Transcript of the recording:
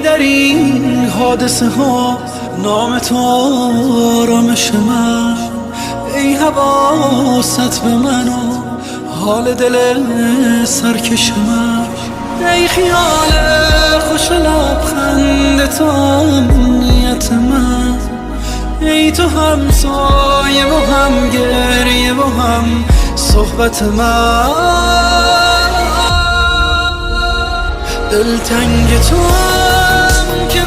در این حادثه ها نام تو آرامش من. ای حواست به من و حال دل سرکش من. ای خیال خوش لبخند تو امنیت من. ای تو هم سایه و هم گریه و هم صحبت من. دلتنگ تو هم که